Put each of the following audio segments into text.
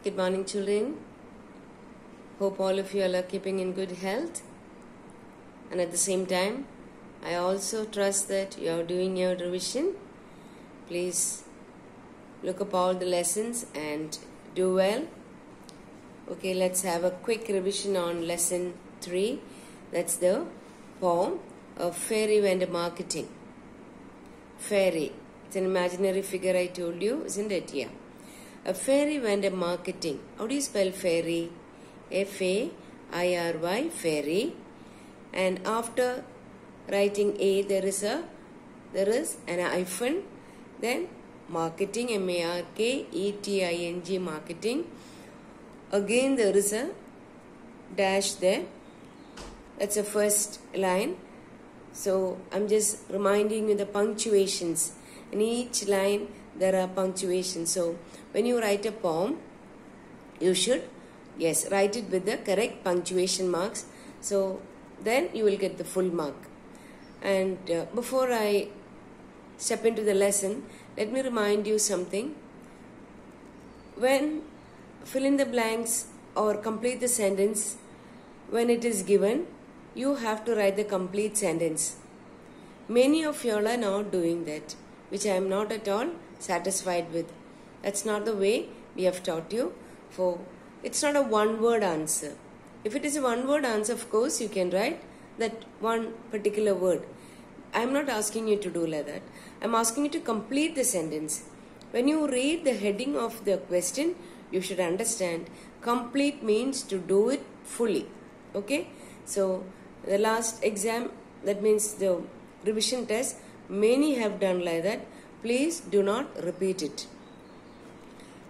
Good morning, children. Hope all of you all are keeping in good health. And at the same time, I also trust that you are doing your revision. Please look up all the lessons and do well. Okay, let's have a quick revision on lesson 3. That's the poem of Fairy Vendor Marketing. Fairy. It's an imaginary figure I told you, isn't it? Yeah. A fairy vendor marketing. How do you spell fairy? F-A-I-R-Y, fairy. And after writing A, there is an hyphen. Then marketing, M-A-R-K-E-T-I-N-G, marketing. Again, there is a dash there. That's the first line. So I'm just reminding you the punctuations. In each line, there are punctuations. So when you write a poem, you should, write it with the correct punctuation marks. So then you will get the full mark. And before I step into the lesson, let me remind you something. When fill in the blanks or complete the sentence, when it is given, you have to write the complete sentence. Many of you all are not doing that, which I am not at all satisfied with. That's not the way we have taught you. For it's not a one-word answer. If it is a one-word answer, of course, you can write that one particular word. I am not asking you to do like that. I am asking you to complete the sentence. When you read the heading of the question, you should understand complete means to do it fully. Okay? So, the last exam, that means the revision test, many have done like that. Please do not repeat it.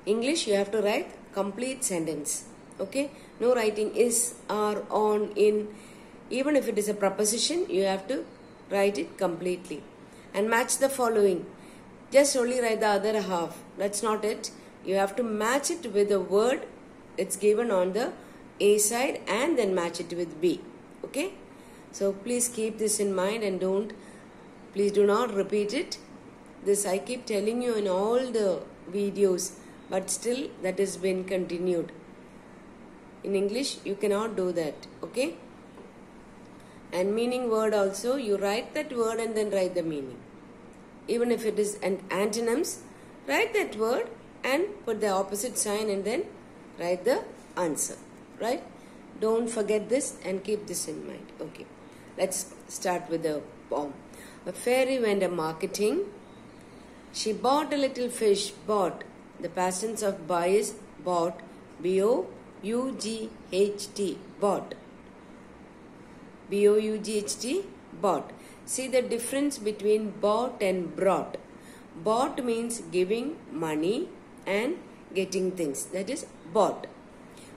English, you have to write complete sentence. Okay? No writing is, are, on, in. Even if it is a preposition, you have to write it completely. And match the following. Just only write the other half. That's not it. You have to match it with the word it's given on the A side and then match it with B. Okay? So please keep this in mind and please do not repeat it. This I keep telling you in all the videos, but still that has been continued. In English, you cannot do that. Okay? And meaning word also, you write that word and then write the meaning. Even if it is an antonyms, write that word and put the opposite sign and then write the answer. Right? Don't forget this and keep this in mind. Okay. Let's start with the poem. A fairy vendor marketing. She bought a little fish. Bought. The past tense of buy is bought. B-O-U-G-H-T. Bought. B-O-U-G-H-T. Bought. See the difference between bought and brought. Bought means giving money and getting things. That is bought.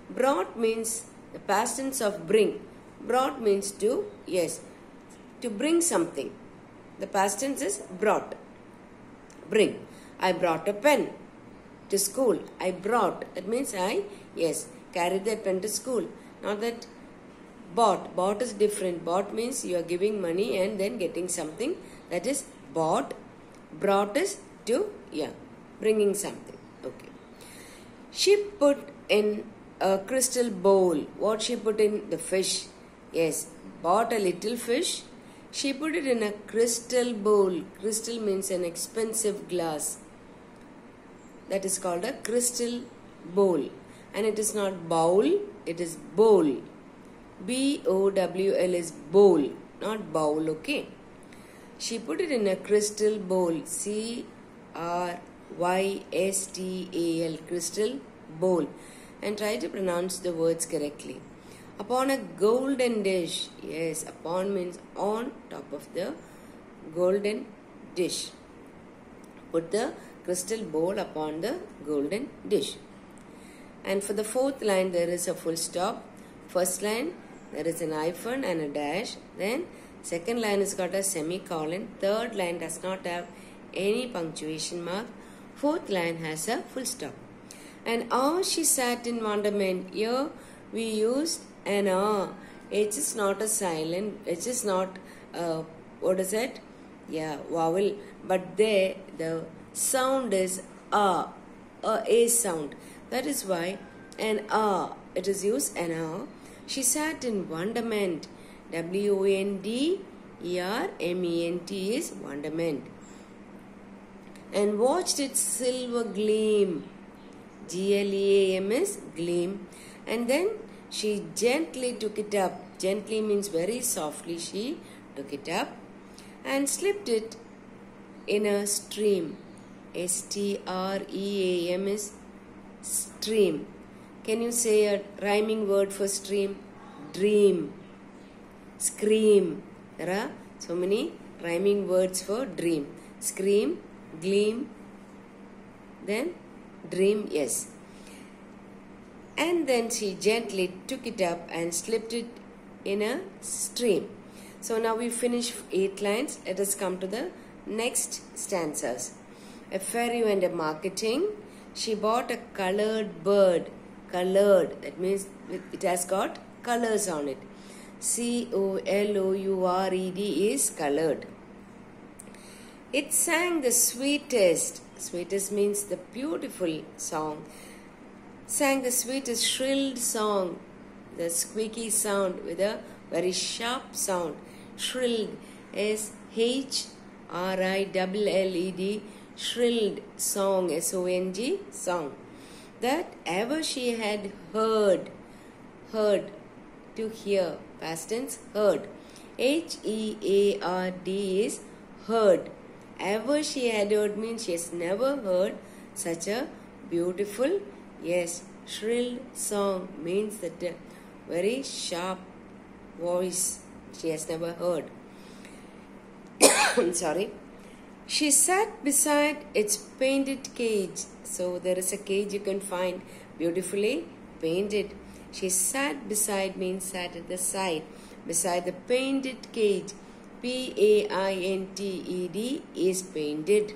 Brought means the past tense of bring. Brought means to bring something. The past tense is brought. Bring. I brought a pen to school. I brought. That means I carried that pen to school. Not that bought. Bought is different. Bought means you are giving money and then getting something. That is bought. Brought is to bringing something. Okay. She put in a crystal bowl. What she put in? The fish. Yes. Bought a little fish. She put it in a crystal bowl. Crystal means an expensive glass. That is called a crystal bowl. And it is not bowl, it is bowl. B-O-W-L is bowl, not bowl, okay? She put it in a crystal bowl. C-R-Y-S-T-A-L, crystal bowl. And try to pronounce the words correctly. Upon a golden dish. Yes, upon means on top of the golden dish. Put the crystal bowl upon the golden dish. And for the fourth line, there is a full stop. First line, there is an hyphen and a dash. Then second line has got a semicolon. Third line does not have any punctuation mark. Fourth line has a full stop. And she sat in wonderment. Here we used an H is not a silent. H is not what is it? Vowel. But there the sound is a sound. That is why it is used an hour. She sat in wonderment. WONDERMENT is wonderment. And watched its silver gleam. GLEAM is gleam. And then she gently took it up. Gently means very softly she took it up and slipped it in a stream. STREAM is stream. Can you say a rhyming word for stream? Dream. Scream. There are so many rhyming words for dream. Scream, gleam, then dream, yes. And then she gently took it up and slipped it in a stream. So now we finish 8 lines. Let us come to the next stanzas. A fairy went a marketing. She bought a colored bird. Colored, that means it has got colors on it. COLOURED is colored. It sang the sweetest. Sweetest means the beautiful song. Sang the sweetest shrilled song. The squeaky sound with a very sharp sound. Shrilled is HRILLED. Shrilled song, SONG, song. That ever she had heard, to hear, past tense, heard. HEARD is heard. Ever she had heard means she has never heard such a beautiful, yes, shrill song means that very sharp voice she has never heard. Sorry. She sat beside its painted cage. So there is a cage you can find beautifully painted. She sat beside means sat at the side. Beside the painted cage. PAINTED is painted.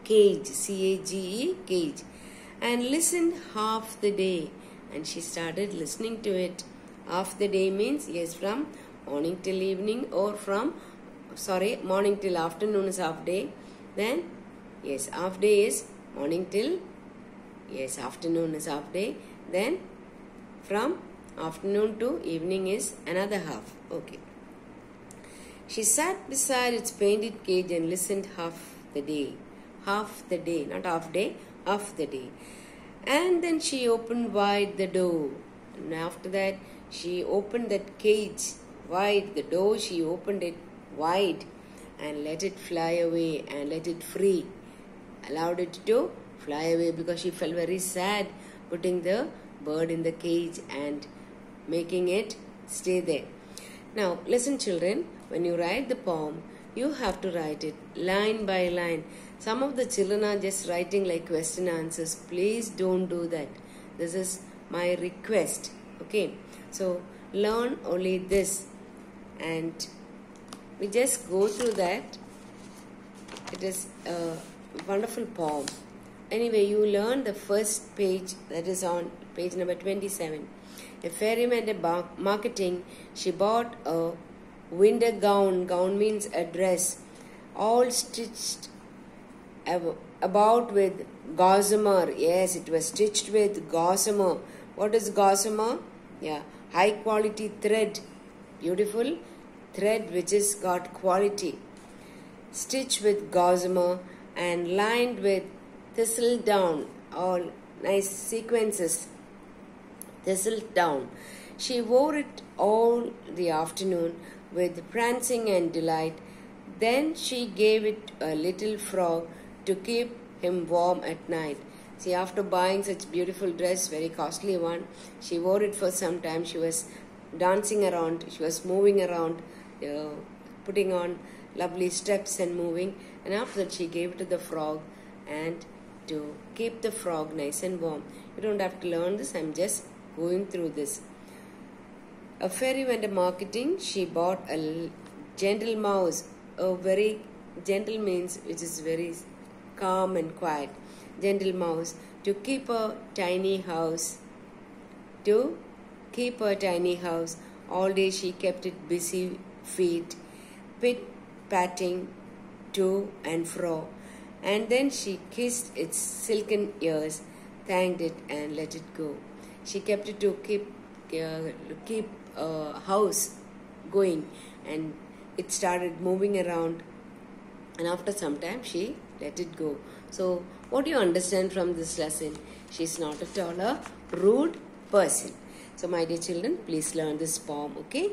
Cage. CAGE, cage. And listened half the day. And she started listening to it. Half the day means, yes, from morning till evening or from morning till afternoon is half day. Then, yes, half day is morning till, yes, afternoon is half day. Then, from afternoon to evening is another half. Okay. She sat beside its painted cage and listened half the day. Half the day, not half day, half the day. And then she opened wide the door. And after that, she opened that cage wide. The door, she opened it wide and let it fly away and let it free. Allowed it to fly away because she felt very sad putting the bird in the cage and making it stay there. Now, listen children, when you write the poem, you have to write it line by line. Some of the children are just writing like question answers. Please don't do that. This is my request. Okay. So, learn only this and we just go through that. It is a wonderful poem. Anyway, you learn the first page, that is on page number 27. A fairy went a marketing. She bought a winter gown. Gown means a dress. All stitched about with gossamer. Yes, it was stitched with gossamer. What is gossamer? Yeah, high quality thread. Beautiful thread which has got quality. Stitched with gossamer and lined with thistledown. All nice sequences. Thistledown. She wore it all the afternoon with prancing and delight. Then she gave it a little frog to keep him warm at night. See, after buying such beautiful dress, very costly one, she wore it for some time. She was dancing around, she was moving around, putting on lovely steps and moving. And after that, she gave it to the frog and to keep the frog nice and warm. You don't have to learn this, I'm just going through this. A fairy went a marketing. She bought a gentle mouse. A very gentle means which is very calm and quiet. Gentle mouse to keep a tiny house. To keep a tiny house. All day she kept it busy feet, pit-patting to and fro. And then she kissed its silken ears. thanked it and let it go. She kept it to keep house going, and it started moving around, and after some time she let it go. So what do you understand from this lesson? She's not at all a rude person. So my dear children, please learn this poem, okay?